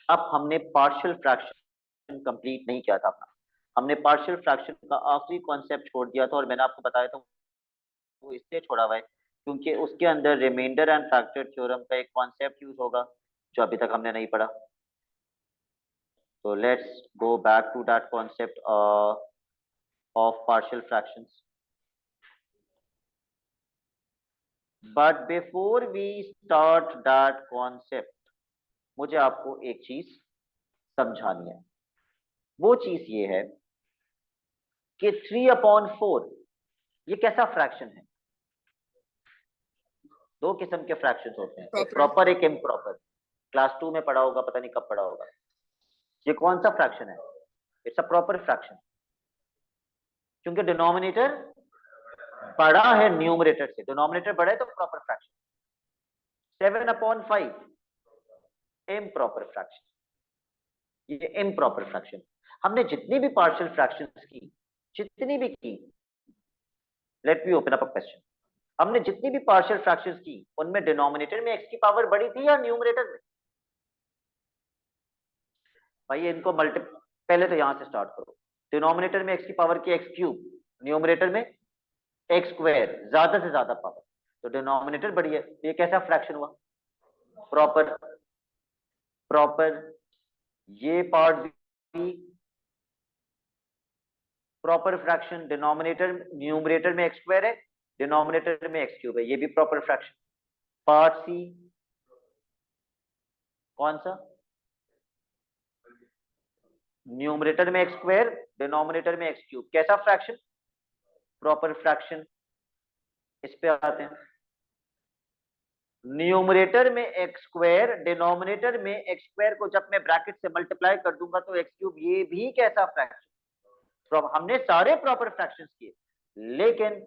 अब हमने partial fraction complete नहीं किया था अपना। हमने पार्शियल फ्रैक्शन का आखिरी कॉन्सेप्ट छोड़ दिया था, और मैंने आपको बताया था वो इसलिए छोड़ा हुआ है क्योंकि उसके अंदर रिमाइंडर एंड फैक्टर थ्योरम का एक कॉन्सेप्ट यूज होगा जो अभी तक हमने नहीं पढ़ा। तो let's go back to that concept of partial fractions. But before we start that concept, मुझे आपको एक चीज समझानी है। वो चीज ये है कि 3/4 ये कैसा फ्रैक्शन है? दो किस्म के फ्रैक्शंस होते हैं, एक प्रॉपर। प्रॉपर एक इम्प्रॉपर। क्लास 2 में पढ़ा होगा, पता नहीं कब पढ़ा होगा। ये कौन सा फ्रैक्शन है? इट्स अ प्रॉपर फ्रैक्शन, क्योंकि डिनोमिनेटर बड़ा है न्यूमरेटर से। डिनोमिनेटर बड़ा है तो प्रॉपर फ्रैक्शन। 7/5 इम्प्रॉपर फ्रैक्शन, ये इम्प्रॉपर फ्रैक्शन। हमने जितनी भी पार्शियल फ्रैक्शंस की, जितनी भी की, let me open up a question. हमने जितनी भी पार्शियल फ्रैक्शंस की उनमें डिनोमिनेटर में एक्स की पावर बड़ी थी या न्यूमरेटर में? भाई इनको मल्टी, पहले तो यहां से स्टार्ट करो। डिनोमिनेटर में एक्स की पावर की एक्स क्यूब, न्यूमरेटर में एक्स स्क्वायर, ज्यादा से ज्यादा पावर। तो डिनोमिनेटर बड़ी है, तो ये कैसा फ्रैक्शन हुआ? प्रॉपर। प्रॉपर। ये पार्ट भी प्रॉपर फ्रैक्शन। डिनोमिनेटर न्यूमरेटर में एक्स स्क्वायर है, डिनोमिनेटर में एक्स क्यूब है, ये भी प्रॉपर फ्रैक्शन। पार्ट सी कौन सा? न्यूमरेटर में एक्स स्क्वायर, डिनोमिनेटर में एक्स क्यूब, कैसा फ्रैक्शन? Proper fraction. इस पे आते हैं। न्यूमरेटर में एक्स स्क्वायर, डिनोमिनेटर में एक्स स्क्वायर को जब मैं ब्रैकेट से मल्टीप्लाई कर दूंगा तो एक्स क्यूब, ये भी कैसा फ्रैक्शन? तो हमने सारे प्रॉपर फ्रैक्शंस किए, लेकिन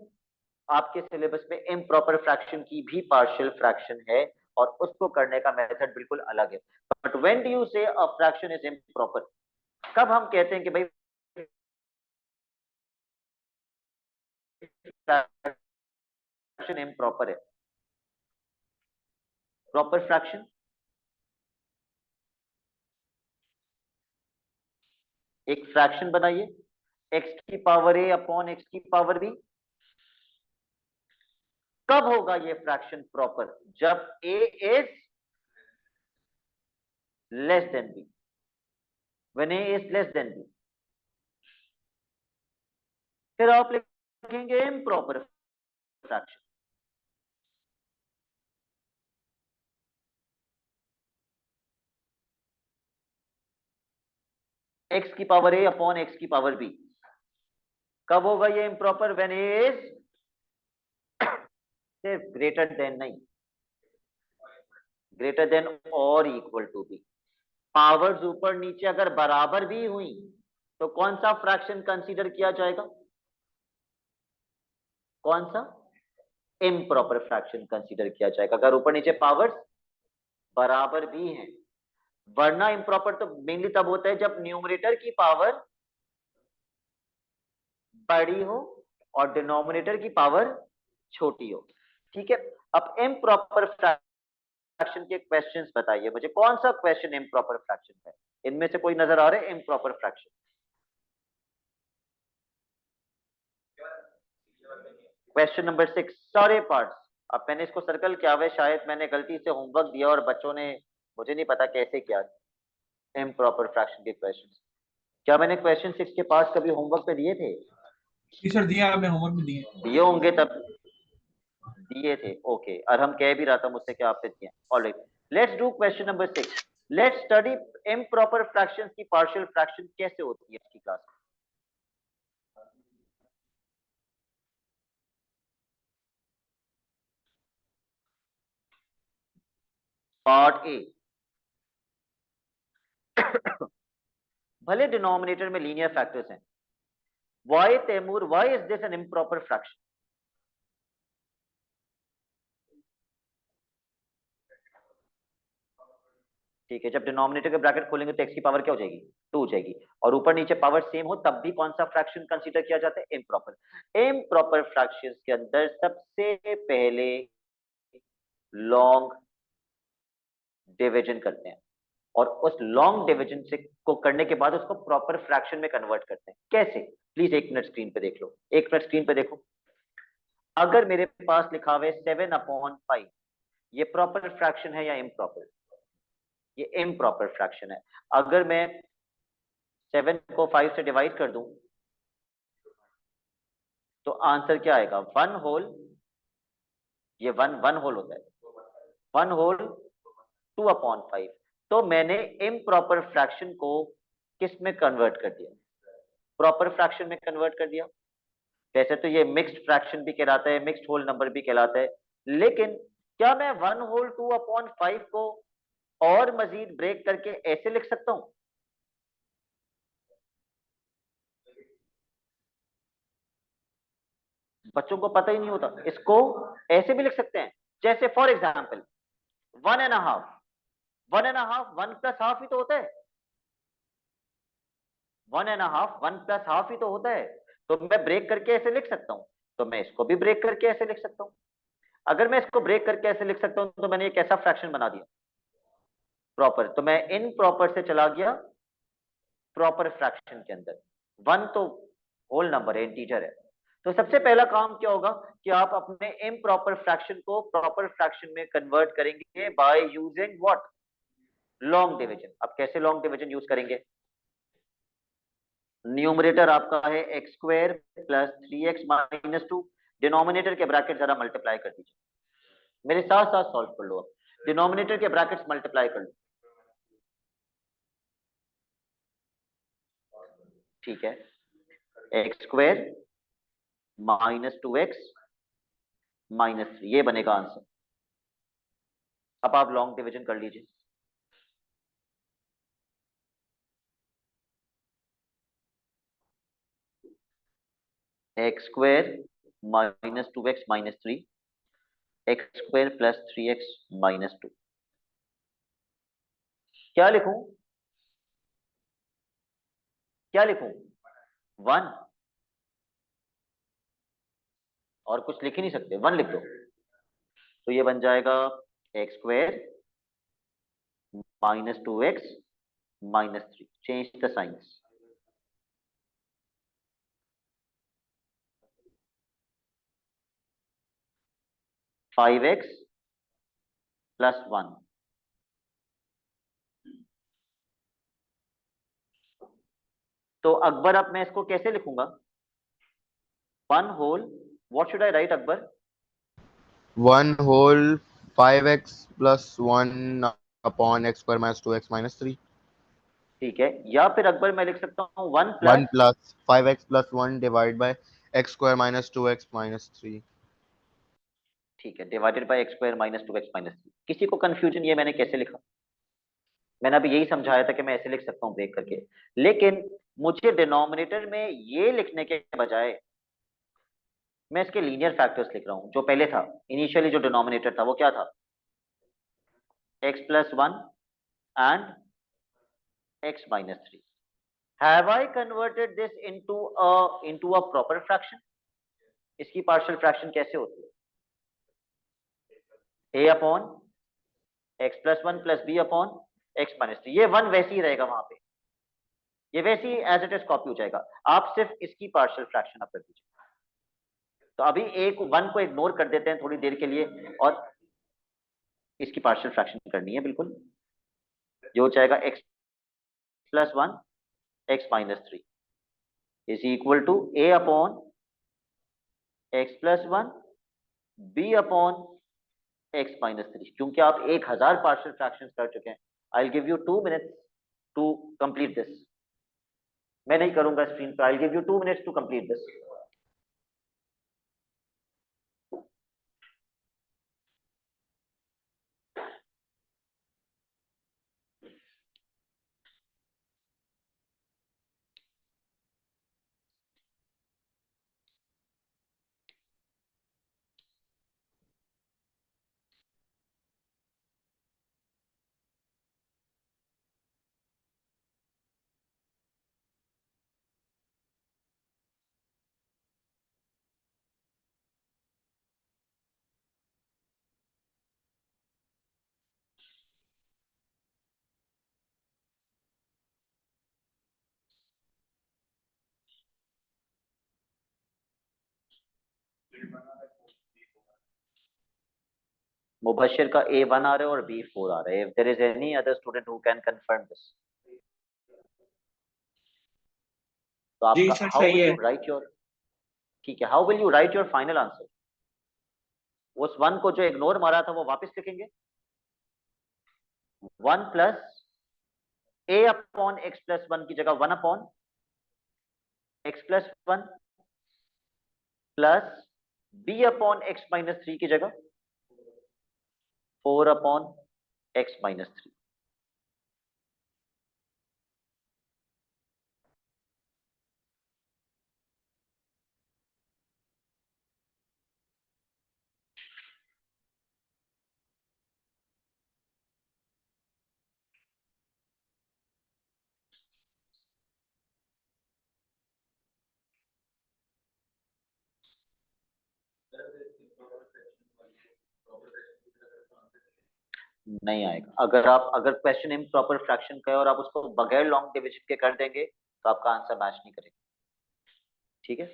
आपके सिलेबस में इम्प्रॉपर फ्रैक्शन की भी पार्शियल फ्रैक्शन है, और उसको करने का मेथड बिल्कुल अलग है। बट व्हेन डू यू से अ फ्रैक्शन इज इम्प्रॉपर? कब हम कहते हैं कि भाई फ्रैक्शन इम्प्रॉपर है? प्रॉपर फ्रैक्शन, एक फ्रैक्शन बनाइए, एक्स की पावर ए अपॉन एक्स की पावर बी। कब होगा ये फ्रैक्शन प्रॉपर? जब A is less than B. When A is less than B, फिर आप लिखेंगे इम्प्रॉपर फ्रैक्शन। एक्स की पावर ए अपॉन एक्स की पावर बी। कब होगा ये इम्प्रॉपर? व्हेन ए इज सिर्फ ग्रेटर देन नहीं, ग्रेटर देन और इक्वल टू बी। पावर्स ऊपर नीचे अगर बराबर भी हुई तो कौन सा फ्रैक्शन कंसीडर किया जाएगा? कौन सा? इम्प्रॉपर फ्रैक्शन कंसीडर किया जाएगा, अगर ऊपर नीचे पावर्स बराबर भी हैं। वरना इम्प्रॉपर तो मेनली तब होता है जब न्यूमरेटर की पावर बड़ी हो और डिनोमिनेटर की पावर छोटी हो। ठीक है। अब इम्प्रॉपर फ्रैक्शन के क्वेश्चंस बताइए मुझे, कौन सा क्वेश्चन इम्प्रॉपर फ्रैक्शन है? इनमें से कोई नजर आ रहा है इम्प्रॉपर फ्रैक्शन? क्वेश्चन नंबर 6, सारे पार्ट्स। अब मैंने इसको सर्कल किया हुआ है, शायद मैंने गलती से होमवर्क दिया और बच्चों ने, मुझे नहीं पता कैसे किया, इम्प्रॉपर फ्रैक्शन के क्वेश्चन। क्या मैंने क्वेश्चन 6 के पास कभी होमवर्क पे दिए थे? जी सर, दिए आपने, होमवर्क में दिए। दिए होंगे तब, दिए थे, ओके। और हम कह भी रहा था मुझसे कि आपने दिए। Alright, let's do question number 6। Let's study improper fractions की पार्शियल फ्रैक्शन कैसे होती है इसकी क्लास में। Part A. भले डिनोमिनेटर में लीनियर फैक्टर्स हैं, why Taimur, why is this an improper fraction? ठीक है, जब डिनोमिनेटर के ब्रैकेट खोलेंगे तो एक्स की पावर क्या हो जाएगी? 2 हो जाएगी, और ऊपर नीचे पावर सेम हो तब भी कौन सा फ्रैक्शन कंसीडर किया जाता है? इम्प्रॉपर। इम्प्रॉपर फ्रैक्शंस के अंदर सबसे पहले लॉन्ग डिवीजन करते हैं, और उस लॉन्ग डिवीजन से को करने के बाद उसको प्रॉपर फ्रैक्शन में कन्वर्ट करते हैं। कैसे? प्लीज 1 मिनट स्क्रीन पे देख लो, 1 मिनट स्क्रीन पे देखो। अगर मेरे पास लिखा हुआ है 7/5, ये प्रॉपर फ्रैक्शन है या इम्प्रॉपर? ये इम्प्रॉपर फ्रैक्शन है। अगर मैं 7 को 5 से डिवाइड कर दूं तो आंसर क्या आएगा? 1 होल, ये 1 होल होता है, 1 होल 2/5। तो मैंने इम्प्रॉपर फ्रैक्शन को किस में कन्वर्ट कर दिया? प्रॉपर फ्रैक्शन में कन्वर्ट कर दिया। वैसे तो ये मिक्स्ड फ्रैक्शन भी कहलाता है, मिक्स्ड होल नंबर भी कहलाता है, लेकिन क्या मैं 1 होल 2/5 को और मजीद ब्रेक करके ऐसे लिख सकता हूं? बच्चों को पता ही नहीं होता, इसको ऐसे भी लिख सकते हैं। जैसे फॉर एग्जाम्पल 1.5, 1.5 1+1/2 ही तो होता है। 1.5 1+1/2 ही तो होता है। तो मैं ब्रेक करके ऐसे लिख सकता हूं, तो मैं इसको भी ब्रेक करके ऐसे लिख सकता हूं। अगर मैं इसको ब्रेक करके ऐसे लिख सकता हूं तो मैंने एक ऐसा फ्रैक्शन बना दिया प्रॉपर। तो मैं इन प्रॉपर से चला गया प्रॉपर फ्रैक्शन के अंदर। 1 तो होल नंबर है, इंटीजर है। तो सबसे पहला काम क्या होगा कि आप अपने इम्प्रॉपर फ्रैक्शन को प्रॉपर फ्रैक्शन में कन्वर्ट करेंगे by using what? Long division. अब कैसे लॉन्ग डिवीजन यूज करेंगे? न्यूमरेटर आपका है x² + 3x - 2। डिनोमिनेटर के ब्रैकेट जरा मल्टीप्लाई कर दीजिए, मेरे साथ साथ सॉल्व कर लो। अब डिनोमिनेटर के ब्रैकेट्स मल्टीप्लाई कर लो। ठीक है, x² - 2x - 3, ये बनेगा आंसर। अब आप लॉन्ग डिवीजन कर लीजिए। x² - 2x - 3, x² + 3x - 2। क्या लिखूं? क्या लिखूं? 1? और कुछ लिख ही नहीं सकते, 1 लिख दो। तो ये बन जाएगा x² - 2x - 3। Change the science. 5x + 1। तो अकबर, अब मैं इसको कैसे लिखूंगा? 1 whole, what should I write Akbar? 1 whole 5x + 1/x² - 2x - 3। ठीक है, या फिर अकबर मैं लिख सकता हूँ 1 1 plus. plus 5x + 1 divided by x² - 2x - 3। ठीक है, डिवाइडेड बाय x² - 2x - 3। किसी को कंफ्यूजन ये मैंने कैसे लिखा? मैंने अभी यही समझाया था कि मैं ऐसे लिख सकता हूँ ब्रेक करके, लेकिन मुझे डिनोमिनेटर में ये लिखने के बजाय मैं इसके लीनियर फैक्टर्स लिख रहा हूँ। जो पहले था, इनिशियली जो डिनोमिनेटर था वो क्या था? x+1 and x - 3। Have I converted this into a proper fraction? इसकी पार्शियल फ्रैक्शन कैसे होती है? a/x+1 + b/x - 3। ये 1 वैसे ही रहेगा वहां पे, ये वैसे ही एज इट इज कॉपी हो जाएगा। आप सिर्फ इसकी पार्शियल फ्रैक्शन आप कर दीजिए। तो अभी एक 1 को इग्नोर कर देते हैं थोड़ी देर के लिए, और इसकी पार्शियल फ्रैक्शन करनी है बिल्कुल। जो हो जाएगा x+1 x - 3 is equal to a/x+1 b/x - 3। क्योंकि आप 1000 पार्शियल फ्रैक्शंस कर चुके हैं। I will give you 2 minutes to complete this. मैं नहीं करूंगा स्क्रीन पर, I will give you 2 minutes to complete this. Mubashir का A1 आ रहा है और B4 आ रहा है. If there is any other student who can confirm this, तो जी आपका सर how सही will है। you write your, ठीक है, how will you write your final answer? उस 1 को जो इग्नोर मारा था वो वापस लिखेंगे. 1 plus A upon x plus 1 की जगह 1 upon x plus 1 plus B upon x minus 3 की जगह 4 अपॉन x माइनस 3. नहीं आएगा. अगर क्वेश्चन इम्प्रॉपर फ्रैक्शन का है और आप उसको बगैर लॉन्ग डिवीजन के कर देंगे तो आपका आंसर मैच नहीं करेगा. ठीक है.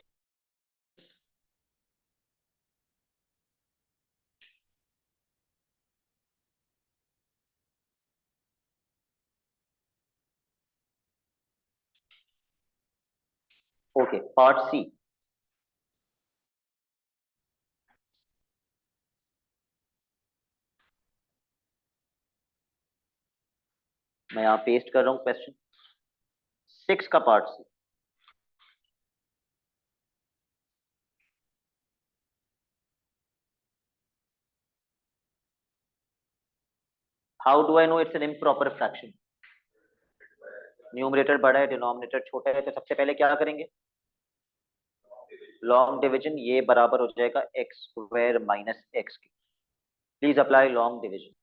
Okay, part C. मैं यहाँ पेस्ट कर रहा हूँ क्वेश्चन 6 का part C. How do I know it's an improper fraction? Numerator बड़ा है, डिनोमिनेटर छोटा है, तो सबसे पहले क्या करेंगे? Long division. ये बराबर हो जाएगा एक्स स्क्वायर माइनस एक्स के. Please apply long division.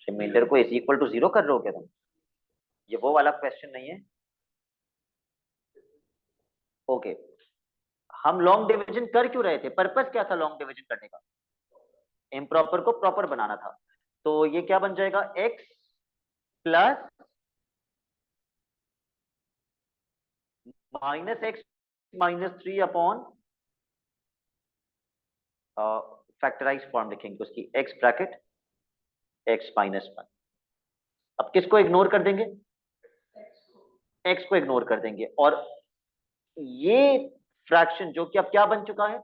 Remainder को इज इक्वल टू 0 कर रहे हो क्या तुम? ये वो वाला क्वेश्चन नहीं है. ओके. हम लॉन्ग डिवीजन कर क्यों रहे थे? पर्पस क्या था लॉन्ग डिवीजन करने का? इम्प्रॉपर को प्रॉपर बनाना था. तो ये क्या बन जाएगा? x plus minus x minus 3 upon, factorize form लिखेंगे उसकी, x ब्रैकेट x माइनस 1. अब किसको इग्नोर कर देंगे? x को इग्नोर कर देंगे. और ये फ्रैक्शन जो कि अब क्या बन चुका है?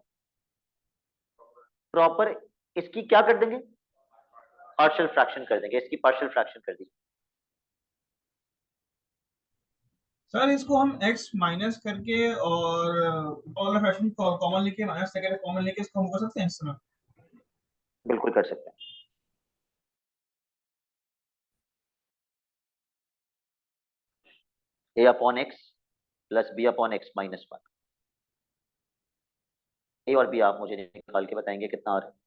प्रॉपर. इसकी क्या कर देंगे? पार्शियल फ्रैक्शन कर देंगे. इसकी पार्शियल फ्रैक्शन कर दी. सर इसको हम x माइनस करके और पावर फ्रैक्शन कॉमन लेके माइनस सेकंड कॉमन लेके इसको हम कर सकते हैं इस समय। बिल्कुल कर सकते हैं. a upon x plus B upon x minus 1. A और बी आप मुझे निकाल के बताएंगे कितना आ रहा है.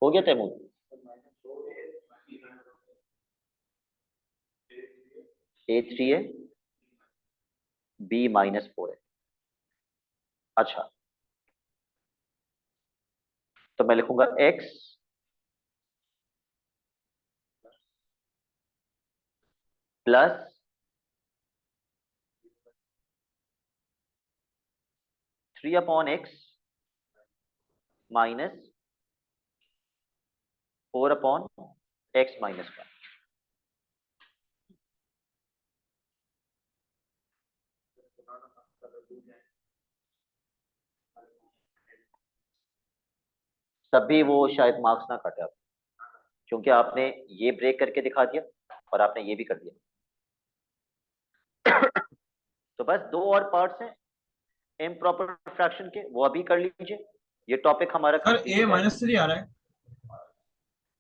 हो गया तैमूर? A3 है, B माइनस 4 है. अच्छा, तो मैं लिखूंगा x plus 3 upon x minus 4/x-1। तभी वो शायद मार्क्स ना काटे आप, क्योंकि आपने ये ब्रेक करके दिखा दिया और आपने ये भी कर दिया। तो बस दो और पार्ट्स हैं इम्प्रॉपर फ्रैक्शन के, वो अभी कर लीजिए, ये टॉपिक हमारा सर कंप्लीट ए हो जाएगा। -3 आ रहा है।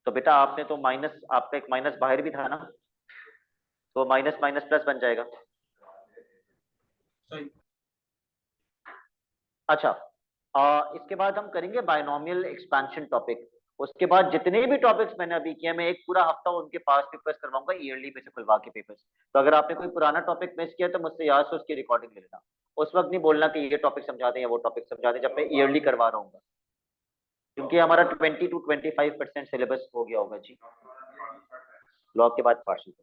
तो बेटा आपने तो माइनस, आपका एक माइनस बाहर भी था ना, तो माइनस माइनस प्लस बन जाएगा। सही। अच्छा, इसके बाद हम करेंगे बायनोमियल एक्सपेंशन टॉपिक। उसके बाद जितने भी टॉपिक्स मैंने अभी किए, मैं एक पूरा हफ्ता उनके पास पेपर्स करवाऊंगा, ईयरली पे से खुलवा के पेपर्स। तो अगर आपने कोई पुराना टॉपिक मिस किया तो मुझसे याद से उसकी रिकॉर्डिंग ले लेना। उस वक्त नहीं बोलना कि ये टॉपिक समझा दें या वो टॉपिक समझा दें, जब मैं ईयरली करवा रहा हूँ, क्योंकि हमारा 20 to 25% सिलेबस हो गया होगा जी, लॉ के बाद पार्शियल।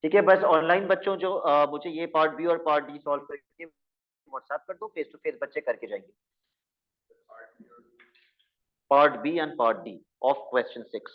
ठीक है, बस ऑनलाइन बच्चों जो मुझे ये पार्ट बी और पार्ट डी सॉल्व करके व्हाट्सएप कर दो, फेस टू फेस बच्चे करके जाएंगे। Part B and part D of question 6।